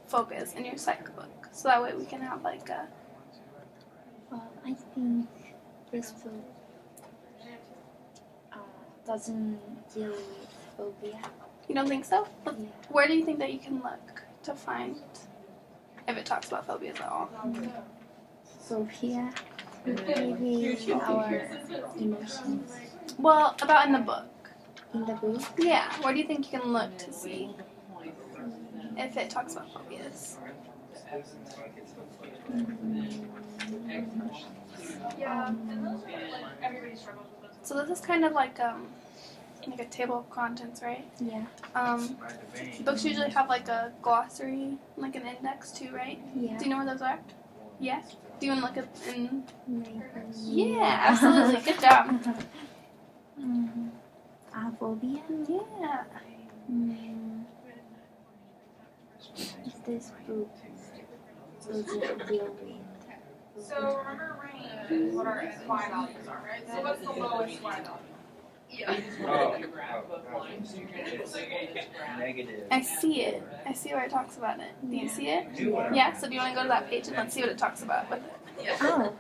phobias in your psych book, so that way we can have like a. Well, I think this book doesn't deal with phobia. You don't think so? Yeah. Where do you think that you can look to find if it talks about phobias at all? Phobia, maybe our emotions. Well, about in the book. In the book, Yeah. Where do you think you can look to see if it talks about phobias? So this is kind of like a table of contents, right? yeah. Books usually have like a glossary, like an index too, right? Yeah. Do you know where those are? Yeah. Do you want to look at in? Maybe. Yeah, absolutely. Good job. Phobia? Yeah. If this book doesn't deal with. So remember range, what our y values are, right? So what's the lowest y value? Negative. I see it. I see where it talks about it. Do you see it? Yeah. So do you want to go to that page and let's see what it talks about with it? Oh.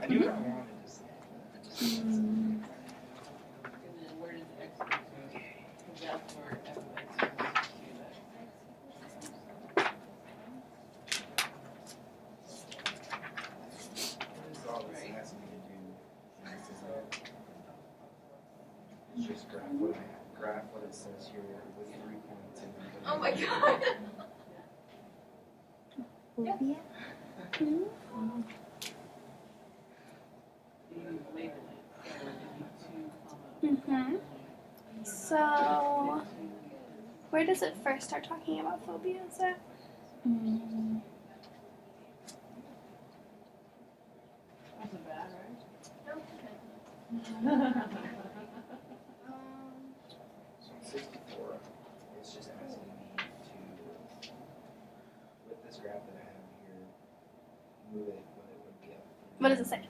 Just graph what it says here with 3 points. Oh my god. Phobia? So, where does it first start talking about phobias at? So 64, it's just asking me to, with this graph that I have here, move it when it would be up. What does it say?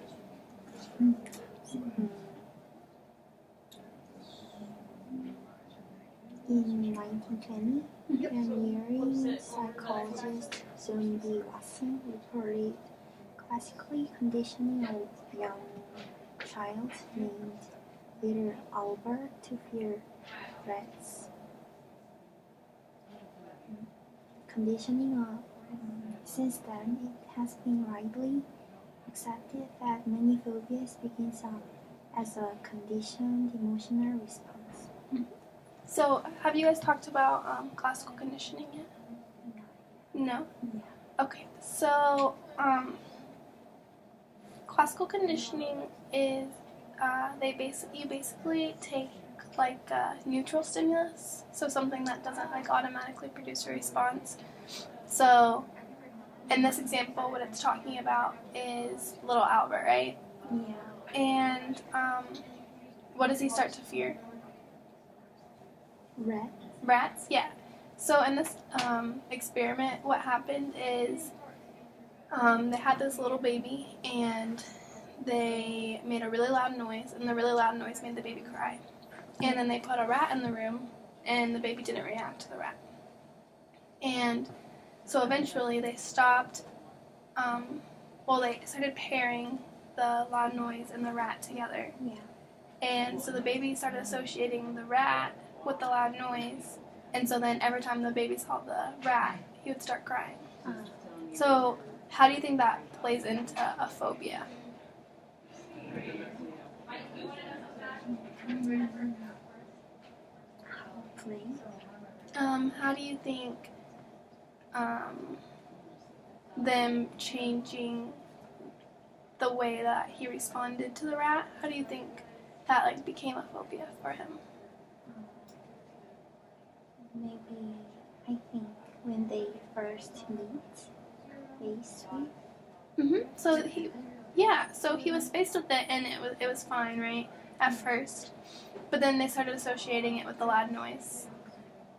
In 1920, pioneering psychologist John B. Watson reported classically conditioning a young child named little Albert to fear rats. Conditioning since then, it has been widely accepted that many phobias begin as a conditioned emotional response. So, have you guys talked about classical conditioning yet? No? Yeah. Okay, so classical conditioning is you basically take like a neutral stimulus, so something that doesn't like automatically produce a response. So, in this example, what it's talking about is little Albert, right? Yeah. And what does he start to fear? Rats, yeah. So in this experiment, what happened is they had this little baby and they made a really loud noise, and the really loud noise made the baby cry. And then they put a rat in the room, and the baby didn't react to the rat. And so eventually they stopped, they started pairing the loud noise and the rat together. Yeah. And so the baby started associating the rat with the loud noise, and so then every time the baby saw the rat, he would start crying. So how do you think that plays into a phobia? How do you think them changing the way that he responded to the rat, how do you think that like became a phobia for him? Maybe, I think, when they first meet, face with. So he was faced with it, and it was fine, right, at first. But then they started associating it with the loud noise,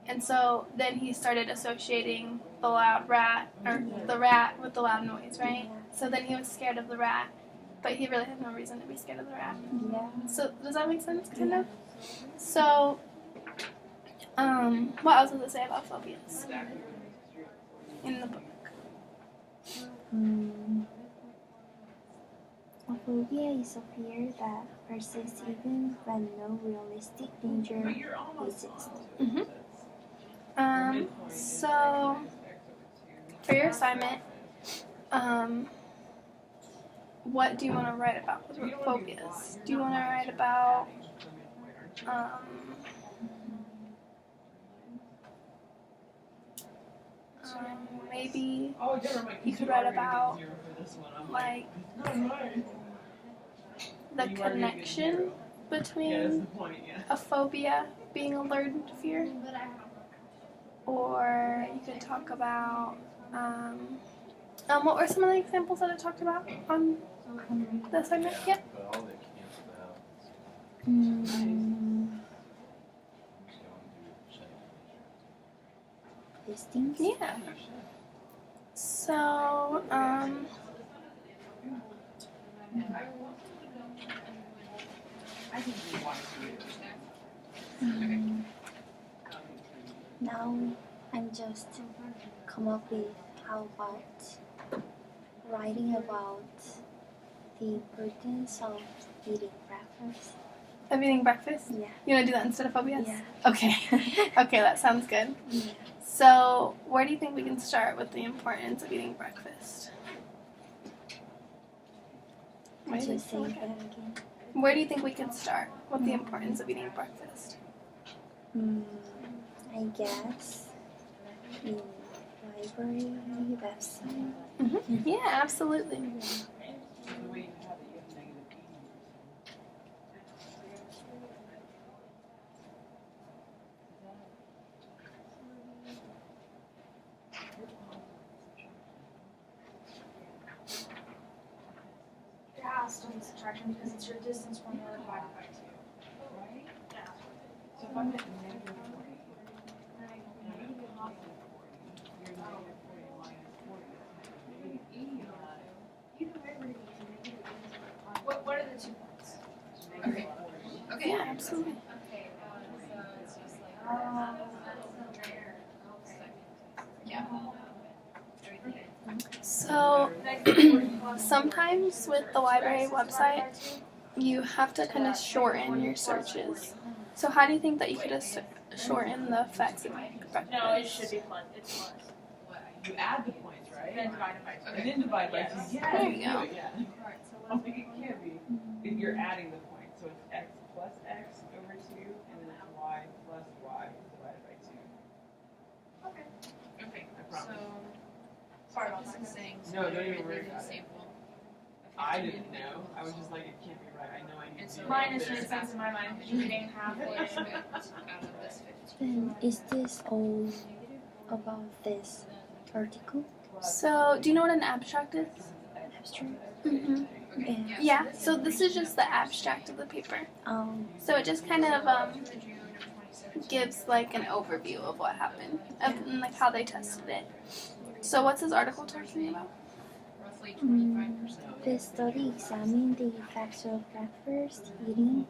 and so then he started associating the loud rat or the rat with the loud noise, right? Yeah. So then he was scared of the rat, but he really had no reason to be scared of the rat. Yeah. So does that make sense, kind of? So. What else does it say about phobias in the book? Phobia is a fear that persists even when no realistic danger exists. So for your assignment, what do you want to write about with phobias? Do you want to write about maybe you could write about like the connection between a phobia being a learned fear, or you could talk about what were some of the examples that I talked about on the assignment? Yep. These things? Yeah. So, Now I'm just come up with how about writing about the importance of eating breakfast. of eating breakfast? Yeah. You want to do that instead of phobias? Yeah. Okay. Okay, that sounds good. Yeah. So, where do you think we can start with the importance of eating breakfast? Where do you Just say think- that again. Where do you think we can start with the importance of eating breakfast? I guess in library website. Yeah, absolutely. It has to be subtraction because it's your distance from the divided by 2. So if I'm at negative 40, What are the 2 points? Yeah, absolutely. So, sometimes with the library website, you have to kind of shorten your searches. So, how do you think that you could shorten the effects of eating breakfast? No, it should be plus. It's plus. you add the points, right? Then divided by 2. And then divide by 2. Yeah, There you you do go. it, yeah. I was like, it can't be. If you're adding the points, so it's x plus x over 2, and then it's y plus y divided by 2. Okay, I promise. Sorry about this that. is saying. No, don't even worry about it. Sample. I didn't know. I was just like, it can't be right. I know I need And to so do Mine it. just made sense in my mind because you're getting halfway. Out of this 15. Then is this all about this article? So, do you know what an abstract is? Abstract? Mm-hmm. Yeah. Yeah, so this is just the abstract of the paper. So it just kind of gives like an overview of what happened and like how they tested it. So what's this article talking about? Roughly 25%. This study examined the effects of breakfast eating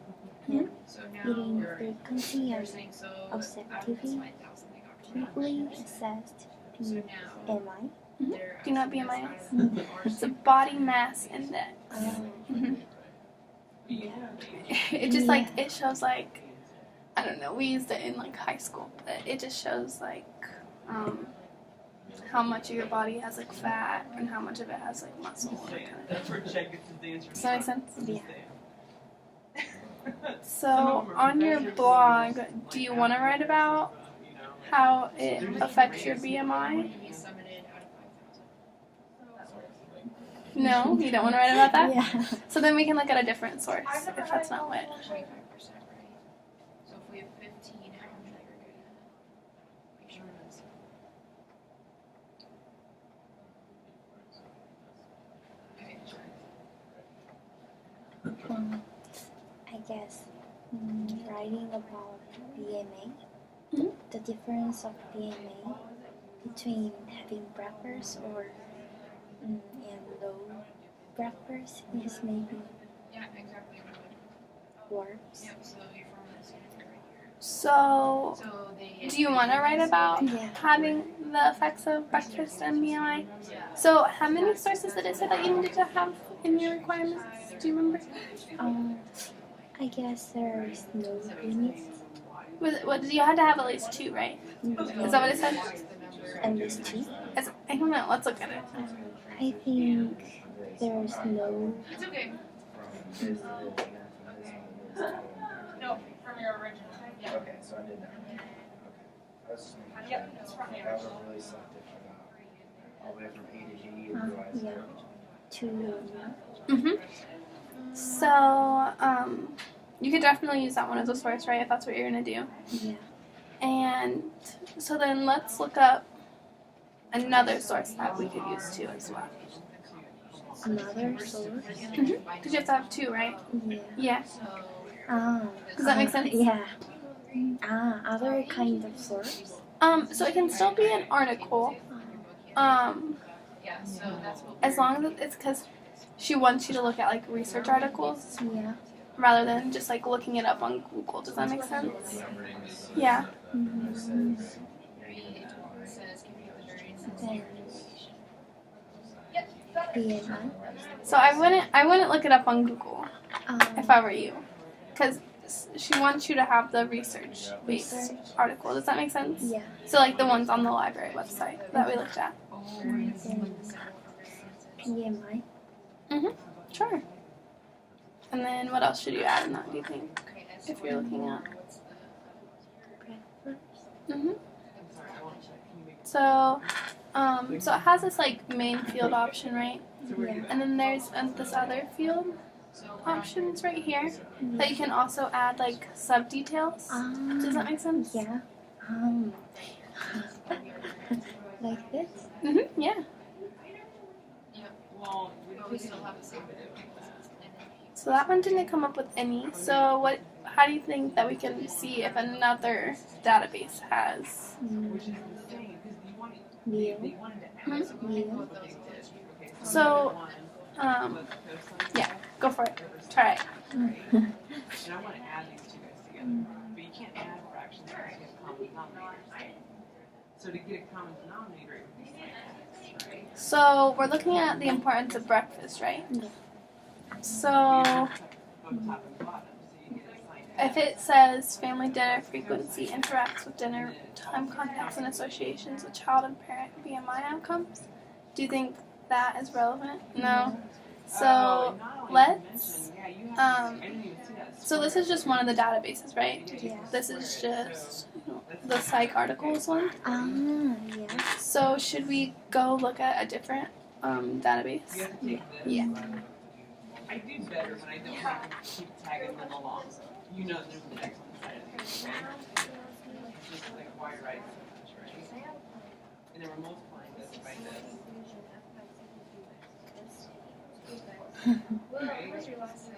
and So now eating frequency they're and saying so. Out of objectively this 5,000, they got 200. assessed So the now MI. they're Do you know what asking BMI us is? out of our It's a body mass index. Mhm. Yeah. It just like, it shows like, I don't know, we used it in like high school, but it just shows like how much of your body has like fat and how much of it has like muscle. and that kind of thing. That's where Chet gets his answer. Does that make sense? Yeah. So on your blog, do you want to write about how it affects your BMI? to be submitted out of 5,000. No, you don't want to write about that? Yeah. So then we can look at a different source I've never if had that's not what. 25%, right? So if we have 15, how much are you going to make sure that's okay, sure. I guess writing about BMA, Mhm. the difference of BMA between having breakfast or and low breakfast is maybe Yeah, exactly. worse. Yep, so your formula is going to be right here. So, So they. do you want to write about Yeah. having the effects of breakfast and BMI? So, how many sources did it say that you needed to have in your requirements? Do you remember? I guess there is no limit. What you had to have at least 2, right? Is that what it said? At least 2. I don't know. Let's look at it. I think there's no. It's okay. From this, from this, No, from your original. Yeah. Okay, so I did that. Okay. I was just making sure. Yep, it's from the That original. would really suck if I got all the way from A to G and realized. Yeah. 2. So, you could definitely use that one as a source, right? If that's what you're gonna do. Yeah. And so then let's look up another source that we could use too as well. Another source. Because you have to have 2, right? Yeah. Yeah. Ah. Does that make sense? Yeah. Other kind of source. So it can still be an article. Yeah, so that's what. As long as it's because she wants you to look at like research articles Yeah. rather than just like looking it up on Google. Does that make sense? Yeah. Mm-hmm. Says, Says computer Then Yep. BMI. So I wouldn't look it up on Google if I were you, because she wants you to have the research-based Research. article. Does that make sense? Yeah. So like the ones on the library website that we looked at. Then BMI. Sure. And then what else should you add in that? Do you think? If you're looking at. Breakfast. So, so it has this like main field option, right? Yeah. And then there's this other field options right here that you can also add like sub details. Does that make sense? Yeah. Like this? Yeah. Well, But we still have the same. So that one didn't come up with any. So what? How do you think that we can see if another database has? which is insane because you wanted Meal. they wanted to add Meal. So, yeah, go for it. Try it. and I want to add these two guys together, but you can't add fractions unless you have common denominators. So to get a common denominator, it would be like this, right? So we're looking at the importance of breakfast, right? Yeah. So Go top and bottom, so you get a sign. if it says family dinner frequency interacts with dinner time contacts and associations with child and parent BMI outcomes, do you think that is relevant? No. So let's. So this is just one of the databases, right? Yeah. This is just the psych articles one. Yeah. So should we go look at a different database? You have to take this. Yeah. I do better when I don't have to keep tagging them along. You know there's the X on the side of the thing, right? It's just like why write so much, right? And then we're multiplying this by this. Right?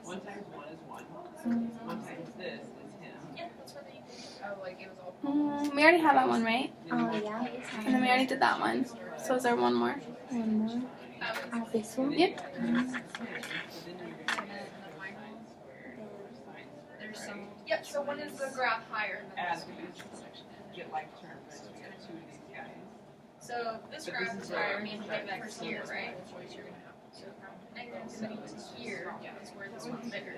1 times 1 is 1. 1 times this is him. Oh, like it was all. We already have that one, right? Yeah. And then we already did that one. So is there one more? One more. This one. Yep. There's some. Yep, so when is the graph higher than Add this? these, get like terms, right? So we got 2 of these guys. So this But graph this is is higher, where- meaning that here, right? So from negativity to here, yeah, is where this one's bigger.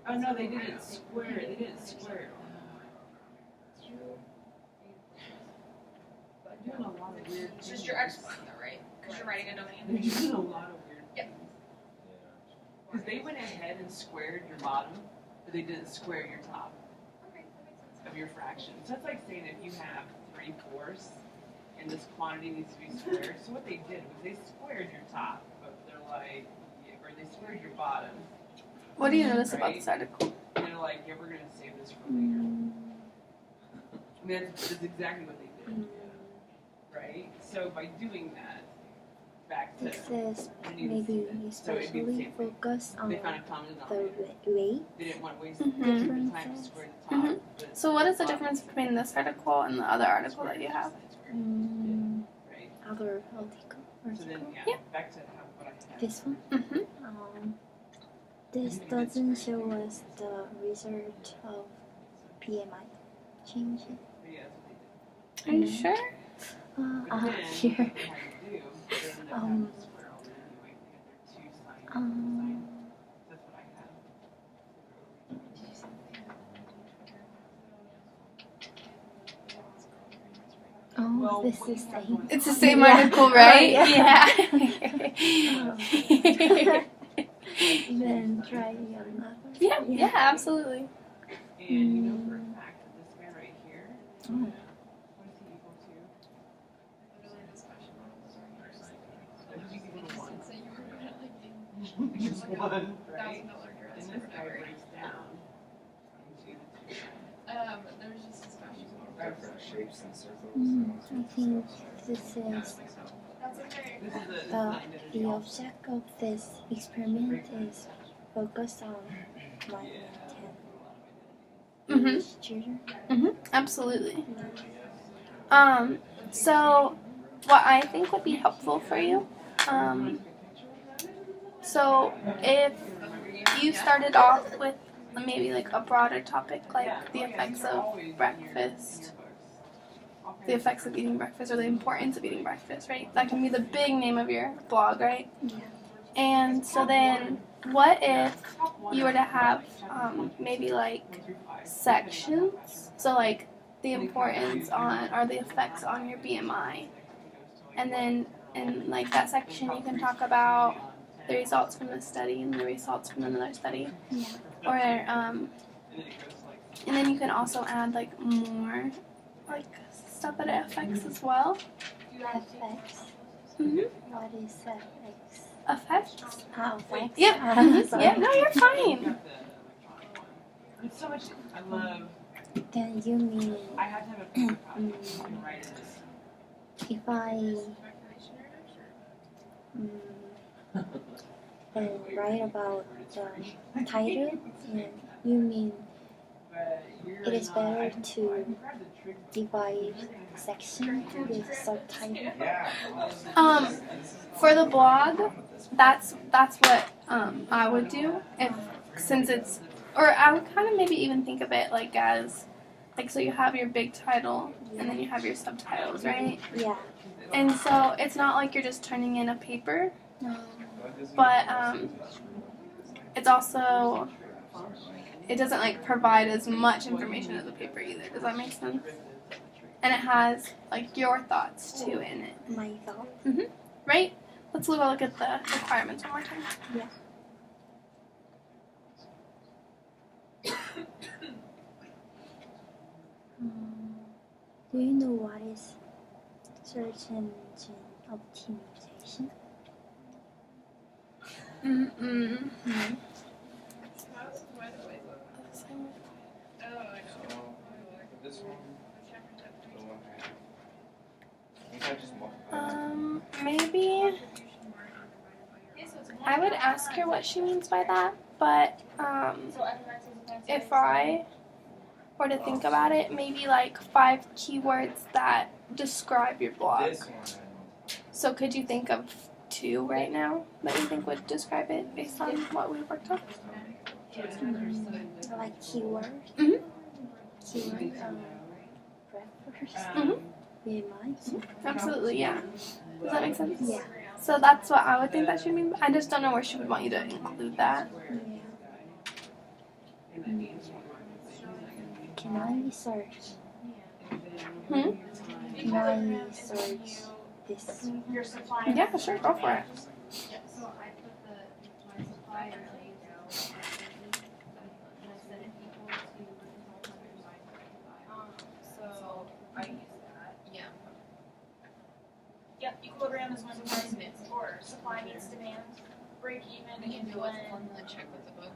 Oh no, they didn't square it. They didn't square it. They're doing a lot of weird It's just your exponent though, right? Because you're writing a domain. They're doing a lot of weird Yep. things. Because they went ahead and squared your bottom, but they didn't square your top Okay, that makes sense. of your fraction. So that's like saying if you have 3/4 and this quantity needs to be squared. So what they did was they squared your top, but they're like, or they squared your bottom, What do you notice about this article? and they're like, yeah, we're gonna save this for later. I mean, that's exactly what they did, right? So by doing that, back to This is we need to see maybe this. So it'd be the especially same thing. focused on They found a common the denominator. weight. They didn't want to waste Mhm. the time to square the top. but So what is the bottom, difference between this article and the other article that you have? Right. Other article. So then, Article. yeah, back to how, what I had. This one. This doesn't show us the result of PMI. change it. But yeah, that's what they did. Are you sure? Here. But then, what they had to do, they ended up having to square all that anyway. They had their two sign. That's what I have. Oh, Well, this what is you have same. going It's the on- same Yeah. article, right? Yeah. Yeah. Then try another. Yeah, absolutely. And you know for a fact that this guy right here, Oh. what is he equal to? Literally this question was He's equal to 1. so you were gonna like Just 1, right? $1,000 dress And or this guy whatever. breaks down into the 2. There's just this question. Different shapes and circles. I think this is That's okay. This is a, this is the not individual. object of this experiment is focused on my Mhm. children. Absolutely. So what I think would be helpful for you, so if you started off with maybe like a broader topic like the effects of breakfast, the effects of eating breakfast or the importance of eating breakfast, right? That can be the big name of your blog, right? Yeah. And so then what if you were to have maybe like sections, so like the importance on or the effects on your BMI, and then in like that section you can talk about the results from this study and the results from another study, Yeah. or and then you can also add like more like stuff that it affects as well. FX. Mhm. What is FX? Effects. FX. Yep. Sorry. Yeah. No, you're fine. It's so much, I love, Then you mean I have to have a paper copy so I can write it. if I write about the title, and you mean But you're it is not- better I can to grab the trick book. divide section with subtitle? Yeah. For the blog, that's what I would do if since it's, or I would kind of maybe even think of it like as like, so you have your big title and then you have your subtitles, right? Yeah. And so it's not like you're just turning in a paper, No. but it's also, it doesn't like provide as much information as a paper either. Does that make sense? And it has like your thoughts too in it, My thought. right? Let's look at the requirements one more time. Yeah. Do you know what is search engine optimization? Mm-mm. Oh, I know. So, this one, the one I think I just multiplied. Maybe I would ask her what she means by that, but if I were to think about it, maybe like 5 keywords that describe your blog. This one I multiplied. So could you think of 2 right now that you think would describe it based on what we worked on? Like keyword? Mhm. Keyword breakfast? Mhm. BMI? Absolutely, yeah. Does that make sense? Yeah. So that's what I would think that she means. I just don't know where she would want you to include that. Yeah. Can I search? Hmm? Can I search this? Your supply. Yeah, sure, go for it. So I put my supply and I set it equal to so I use that. Yeah. Yep, equilibrium is when or supply meets demand. Break even We can is do a when formula check with the book.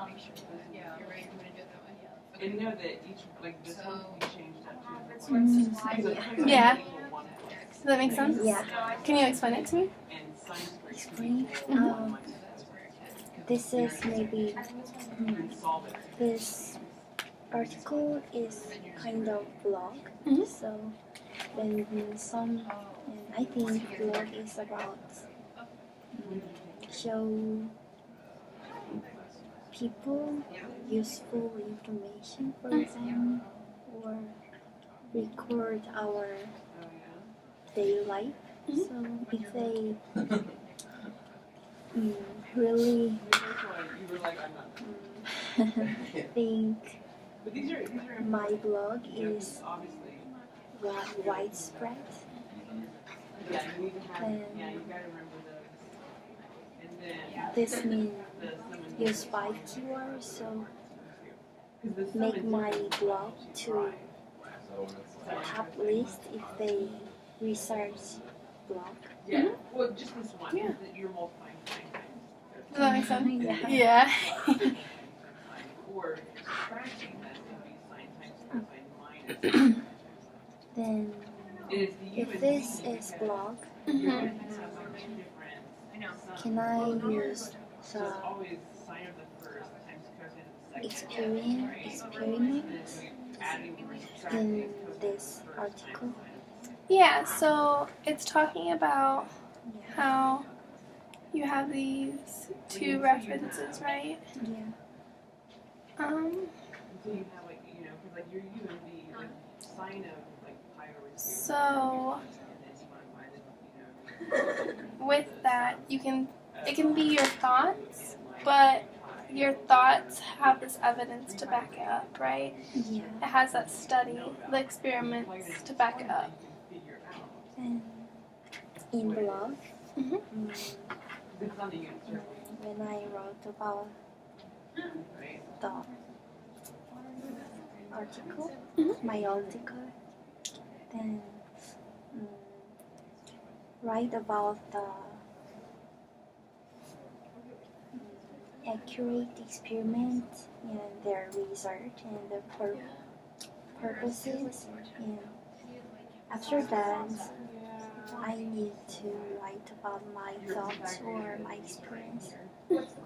Make sure that you're right. I'm gonna do it that way. And you know that each, like this one, So- we changed that to. it's when supply. Yeah. One Does that make sense? Yeah. Can you explain it to me? and science break Explain. This is maybe solve it. this article is kind of blog. Mhm. So then some, and I think blog is about show people useful information for exam or record our Oh, yeah. daily life. Mhm. So if they really That's why you were like, I'm not. think But these are my blog you know, 'cause is obviously. widespread, Yeah, you need to have. then Yeah, you gotta remember those. And then this means the summon. use 5 keywords, so 'Cause the make summon my technique blog helps you to drive. top list if they research blog. Yeah. Well, just this one. Yeah. That you're multiplying 9 times. Does that make sense? Yeah. Yeah. Or subtracting that would be sine times cosine minus. Then It is the U if and this V is because blog, you're Mhm. going to have like 2 different sums. can I use So the it's always sine of the first times cosine of the second. experiments Adding or subtracting in cosine this of the first article? times Yeah, so it's talking about Yeah. how you have these two references, right? Yeah. until you have like, you know, because like your U and V, like sine of like pi over 2. So And then you multiply the, you know. with that, it can be your thoughts, but your thoughts have this evidence to back it up, right? Yeah. It has that study, the experiments to back it up. And in blog, Mhm. It's on the unit circle, when I wrote about right? the article, Mhm. my article, then write about the accurate experiment and their research and the purposes. And after that, I need to write about my thoughts or my experience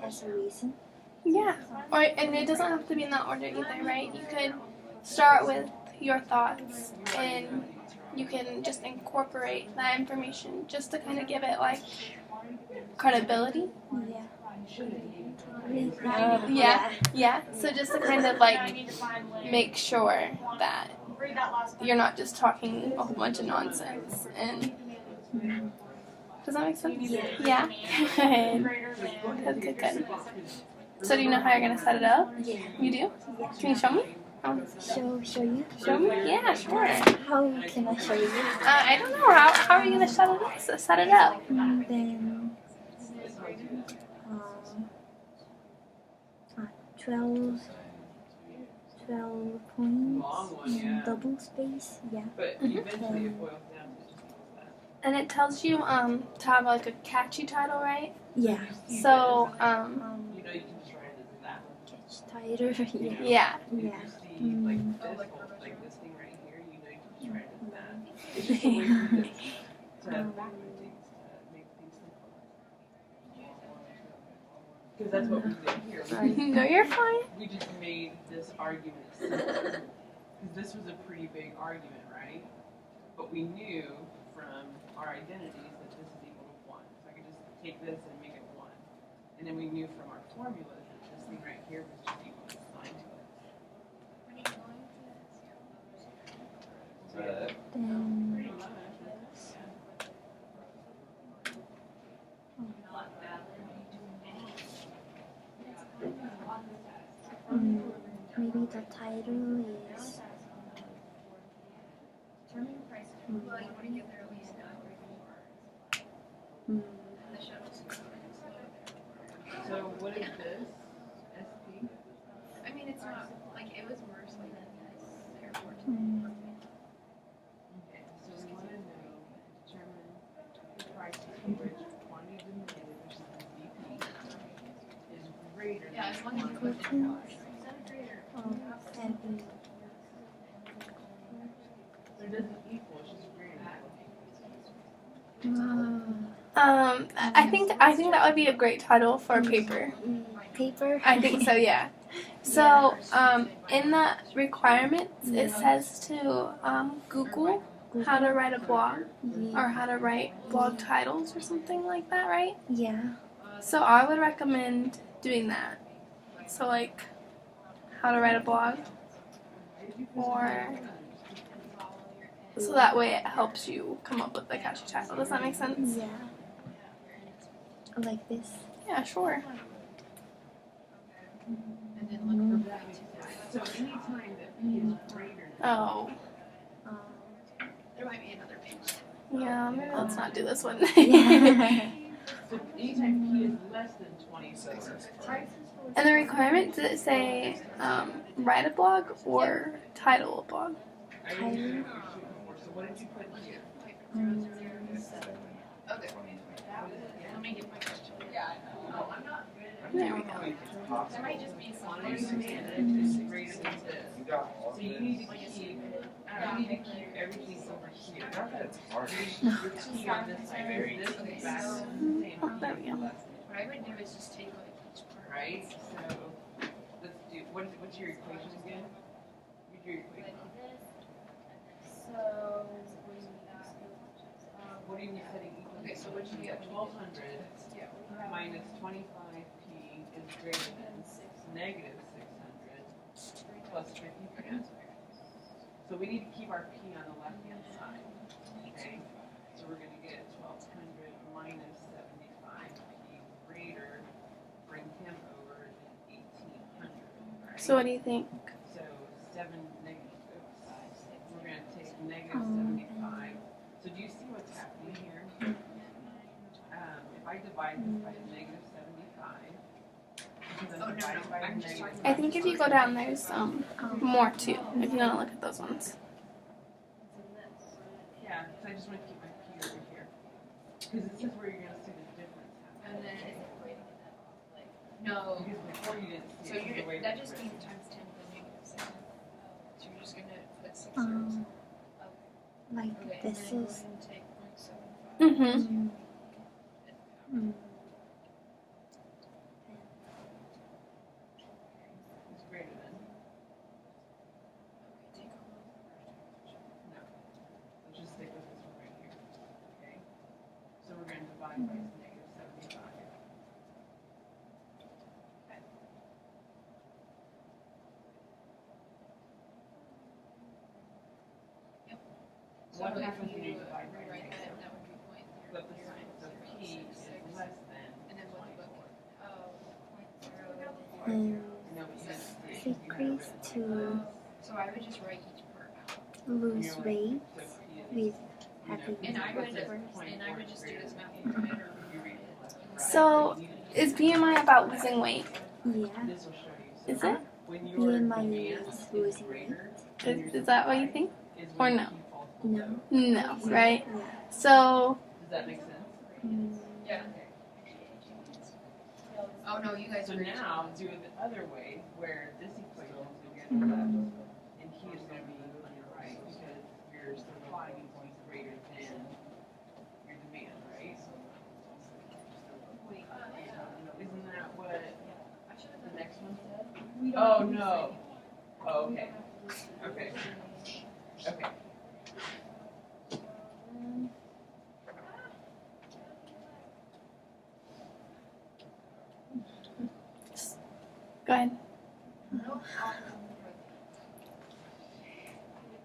as a reason. Yeah, and it doesn't have to be in that order either, right? You could start with your thoughts, and you can just incorporate that information just to kind of give it like credibility. Yeah. Yeah. So just to kind of like make sure that you're not just talking a whole bunch of nonsense. And does that make sense? Yeah. Good. Good. So do you know how you're gonna set it up? Yeah. You do? Can you show me? Show you? Show me? Yeah, sure. How can I show you? I don't know. How are you gonna set it up? Then 12 points Long one, and yeah. double space. Yeah. But eventually it boils down to just that. And it tells you to have like a catchy title, right? Yeah. So You know, you can just write it as that. Catch tighter. Yeah. yeah. If Yeah. you see like this thing right here, you know, you can just write it as that. It's just a way for this to backward things to make things simpler. Because that's what we did here. No, you're fine. We just made this argument simpler. Because this was a pretty big argument, right? But we knew from our identities that this is equal to 1. So I could just take this and make it 1. And then we knew from our formulas that this thing right here was just equal to sine to it. Then maybe the title is So what is this? SP? I mean, it's not, like, it was worse like this airport. Okay, so we want to know, determine the price at which quantity demanded versus the VP is greater than Yeah, as long as you quantity put in demanded. and So it doesn't equal, it's just greater than. I think that would be a great title for a paper. paper. I think so, yeah. So in the requirements, it says to Google how to write a blog or how to write blog titles or something like that, right? Yeah. So I would recommend doing that. So like how to write a blog or So that way it helps you come up with the catchy title. Does that make sense? Yeah. Like this. Yeah, sure. And then look for point. So anytime that P is greater than Oh, There might be another page. yeah, maybe let's not do this one. Yeah. so anytime P is less than 24, And the requirement, did it say write a blog or title a blog? I didn't know what you were shooting for. So what did you put here? Okay. Let me get my question. Yeah. There we go. There might just be some. Quantity demanded is greater than this. You got all So you this. need to keep everything over here. Not that it's hard. Your P on this side is this, and back is the same. Oh, there we go. What I would do is just take like each part. Right? So let's do, what's your equation again? What's your equation? So, What are you setting equal? Okay, so what you get? 1200 minus 25p is greater than negative 600 plus 50p. So we need to keep our p on the left hand side. Okay? So we're going to get 1200 minus 75p greater, bring him over than 1800. Right? So what do you think? So 7 negative, we're going to take negative 75. So do you see what's happening here? If I divide this by negative 75, because I'm dividing by negative I think if you go down, there's more too. If you want to look at those ones. yeah, so I just want to keep my P over here. Because this is where you're going to see the difference happen. And then, no. Because before you didn't see So it the way that it just was. means times 10 to the negative 6. So you're just gonna put 6 zeros. Like Okay, and this then go is. ahead and take 0.75. Mm-hmm. It's greater than. Okay, take all of No. Let's just stick with this one right here. Okay? So we're going to divide by negative 75. So What if happens when you you divide by rewrite negative? that would be point Flip the sign, so P is less than and then what the 24. book. Oh, And No, but you didn't see it. secrets to so I would just write each part out. lose weight So P is, with you know, happy And I would, first. just do this math in my head or you read it left and right. So, is BMI about losing weight? Yeah. This will show you. So Is it? when your BMI demand is is losing greater than your Is that what you think? is Or when no? P falls below. No. No, right? Yeah. So, Does that make sense? Yeah. Oh no, you guys So are now do it the other way, where this equation is going to be on the left, and P is going to be on your right, because your supply is going to be greater than your demand, right? Isn't that what the next one said? Oh, no. Oh, okay. Okay. Okay. go ahead.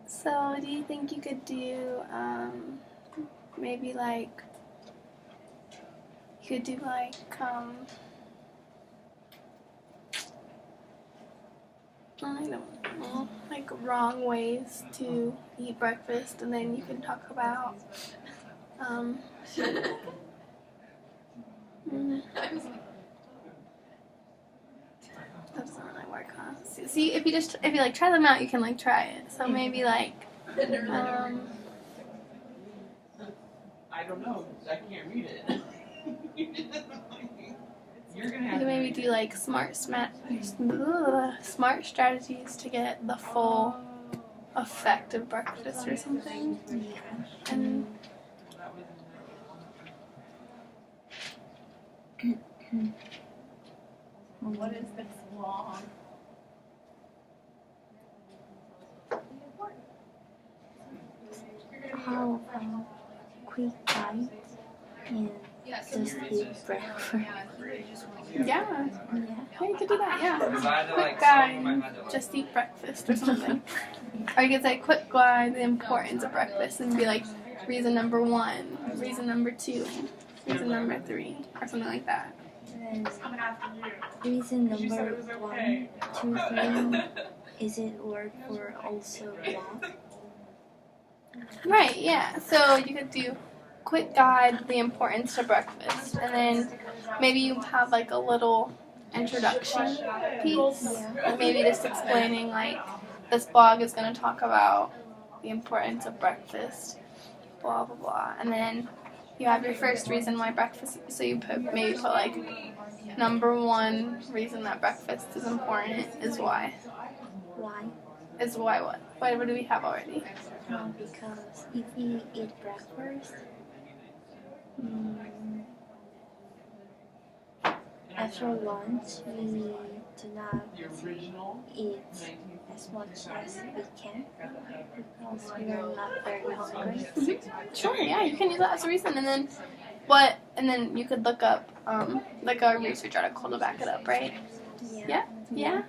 So, do you think you could do maybe like you could do like I don't know, like wrong ways to eat breakfast, and then you can talk about that doesn't really work, huh? See, if you like try them out, you can like try it. So maybe like I don't know. I can't read it. You're going to you have can to maybe read do it. like smart strategies to get the full effect of breakfast or something. And That was What is this long? How quick diet and Yeah, so just eat breakfast. yeah, Yeah. yeah, you could do that. Yeah, Because I had to quick like guy, some of them I had to like just eat breakfast or something. Yeah. Or you could say, quick glide the importance of breakfast and be like, reason number 1, reason number 2, reason number 3, or something like that. And reason number 1, 2, 3, is it word for also blog? Right, yeah. So you could do quick guide the importance to breakfast, and then maybe you have like a little introduction piece, like maybe just explaining like this blog is going to talk about the importance of breakfast, blah blah blah, and then you have your first reason why breakfast. So you maybe put like number 1 reason that breakfast is important is why. Why? Is why what? What do we have already? Because if we eat breakfast, after lunch we do not The original eat as much as we can because we are not very hungry. Sure, yeah, you can use that as a reason, and then what? And then you could look up like a research article to back it up, right? Yeah. Yeah.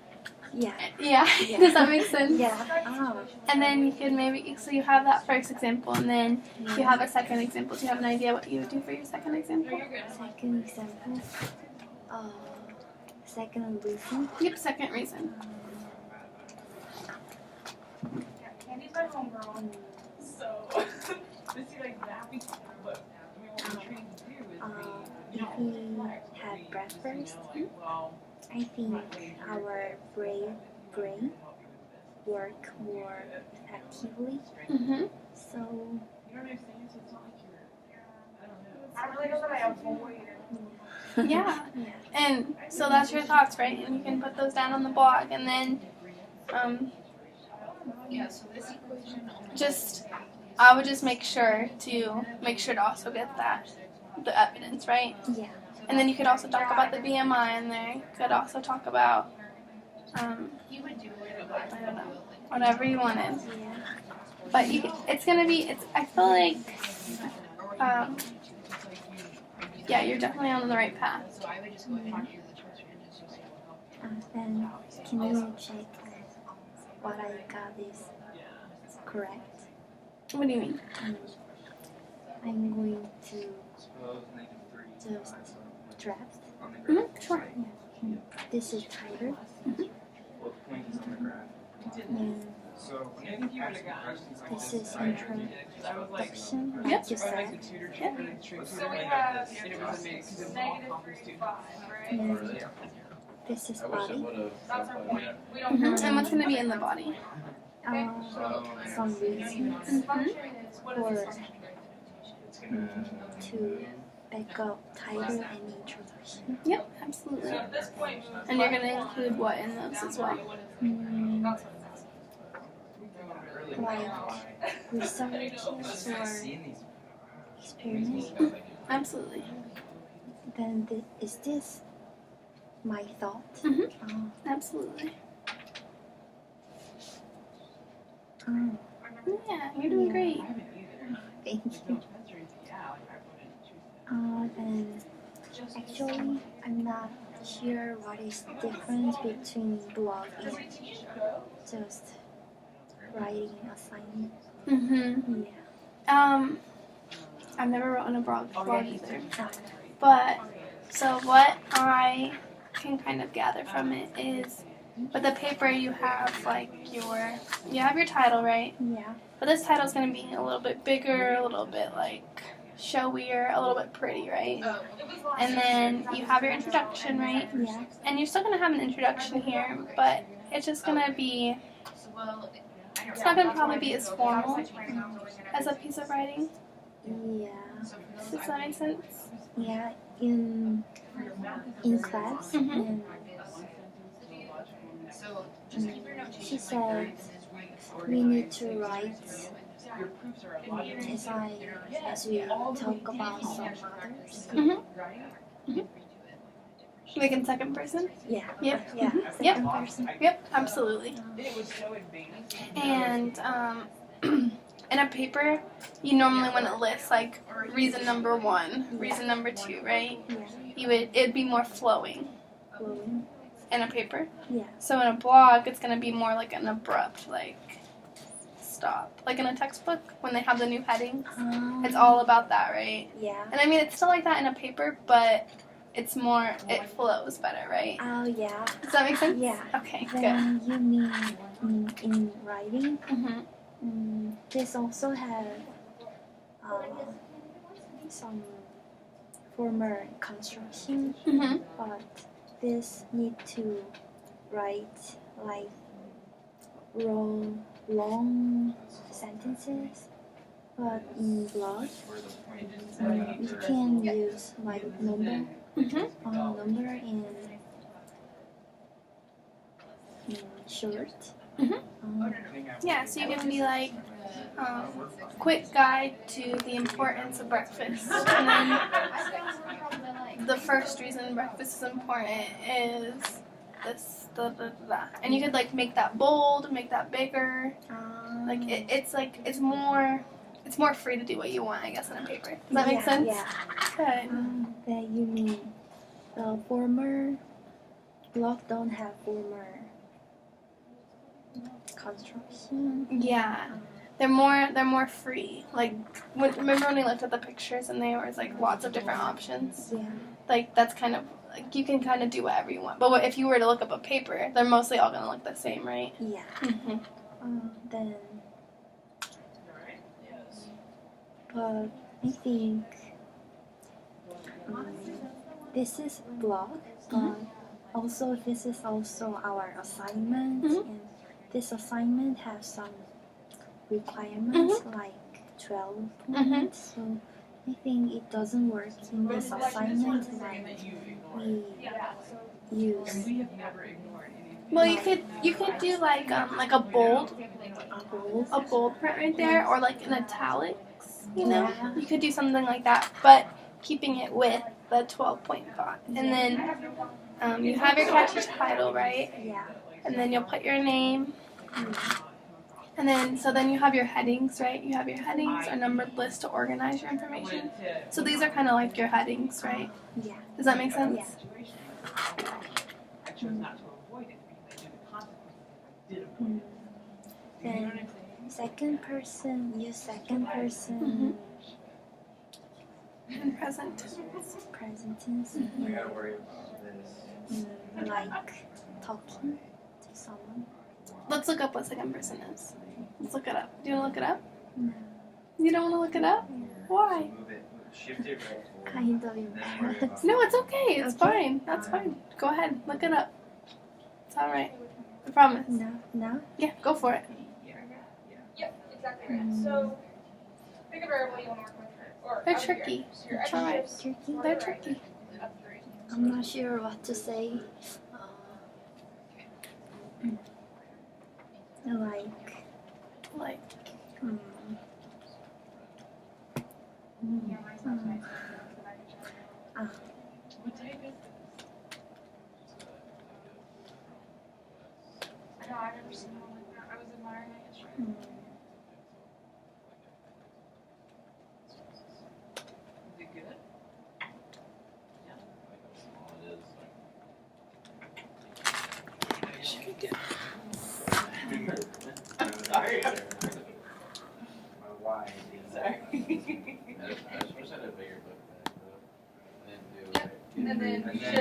Yeah. Yeah. Yeah. Does that make sense? Yeah. Oh. And then you could maybe so you have that first example, and then you have a second example. Do you have an idea what you would do for your second example? Second example. Second reason. Yep, second reason. Candy's my homegirl. so just see like that but I mean what we're trained to do is If we had breakfast, well I think our brain work more effectively. Mhm. So you know what I'm saying? So it's not like you're I don't know. I really know that I avoid Yeah. yeah. And so that's your thoughts, right? And you can put those down on the blog, and then Yeah, so this equation only I would just make sure to also get the evidence, right? Yeah. And then you could also talk about the BMI in there. You could also talk about you would do it I don't know, whatever you wanted. Yeah. But it's gonna be I feel like yeah, you're definitely on the right path. so I would just go and talk to the trust and just say, Then can you check what I got is correct? What do you mean? I'm going to Suppose -3 just draft. on the graph. Sure. This is tighter. Well, the point is on the graph. And So when I think you you would've ask gotten questions like this this, is I introduction. Yep. Just or like that. the tutor Yeah. or the straight So tutor we like have and it was amazing because it was all competent students. -3, right? And this is I wish I body. would have. That's our point. We don't Mhm. And what's gonna be in the body? Some reasons Function is what for is this function? it's gonna to back up title and introduction. Yep, absolutely. So at this point, And you're gonna include what in those as well? that's Like research or seeing these experiments. Absolutely. Then is this my thought? Mhm. Oh, Absolutely. oh, Yeah, you're doing great. thank you. Then actually, I'm not sure what is the difference between blog and just writing assignment. Mhm. Yeah. I've never written a blog either. But so what I can kind of gather from it is with the paper you have like you have your title, right? Yeah. But this title's gonna be a little bit bigger, a little bit like showier, a little bit pretty, right? And then you have your introduction, right? Yeah. And you're still gonna have an introduction here, but it's just gonna be it's not gonna probably be as formal as a piece of writing. Yeah. Does that make sense? Yeah. In class, Mhm. and she said we need to write as we talk about some others. Mhm. Like in second person? Yeah. Yep. Yeah. Mhm. Second Yep. person. Yep. Absolutely. It was so advanced. And in a paper, you normally want to list like reason number 1, reason number 2, right? Yeah. It'd be more flowing Flowing. in a paper. Yeah. So in a blog, it's gonna be more like an abrupt, like stop. Like in a textbook, when they have the new headings, it's Um, all about that, right? Yeah. And I mean, it's still like that in a paper, but it's more, it flows better, right? Oh, yeah. Does that make sense? Yeah. Okay, good. Then you mean in writing? Mm-hmm. This also have some former construction, Mm-hmm. but this need to write like long sentences. But in blog, Where the point is. you can use like number Mm-hmm. in short. Mhm. Yeah, so you can be like, quick guide to the importance of breakfast. And then the first reason breakfast is important is this, da, da, da, da. And you could like make that bold, make that bigger. Like it's more free to do what you want, I guess, in a paper. Does that make sense? Yeah. Good. That you mean the former blog don't have former construction. Yeah. They're more free. Like remember when we looked at the pictures and there was like lots of different options? Yeah. Like that's kind of like you can kind of do whatever you want. But if you were to look up a paper, they're mostly all gonna look the same, right? Yeah. Mm-hmm. Then, but I think this is blog, but also this is also our assignment, and this assignment has some requirements like 12 points. So I think it doesn't work in this assignment like we use And we have never ignored anything. Well, you could do like a bold print right there, or like an italics. You know, Yeah. you could do something like that, but keeping it with the 12-point thought. And then you have your catchy title, right? Yeah. And then you'll put your name. And then you have your headings, right? You have your headings, a numbered list to organize your information. So these are kind of like your headings, right? Yeah. Does that make sense? Yeah. I chose not to avoid it because I knew the consequences if I did avoid it. You know what I'm Then saying? second person, use second person And present. present tense, I gotta worry about this. like talking to someone. Let's look up what second person is. Let's look it up. Do you want to look it up? No. You don't want to look it up? Why? Move it, shift it right forward. Kind of And then worry embarrassed. about No, it's okay. It's Okay. fine. That's fine. Go ahead. Look it up. It's all right. I promise. No. Yeah, go for it. Yep, exactly right. So, pick a variable you want to work with. Or They're up here. tricky. So your It's all right. adjectives, Tricky. They're tricky. up three. I'm not sure what to say. Like, Mm, What type is this? I know, I've never seen one like that. I was admiring it yesterday. Is it good? I'm sorry. My why is Sorry. I wish I had a bigger book bag, though. I didn't do it. And then And then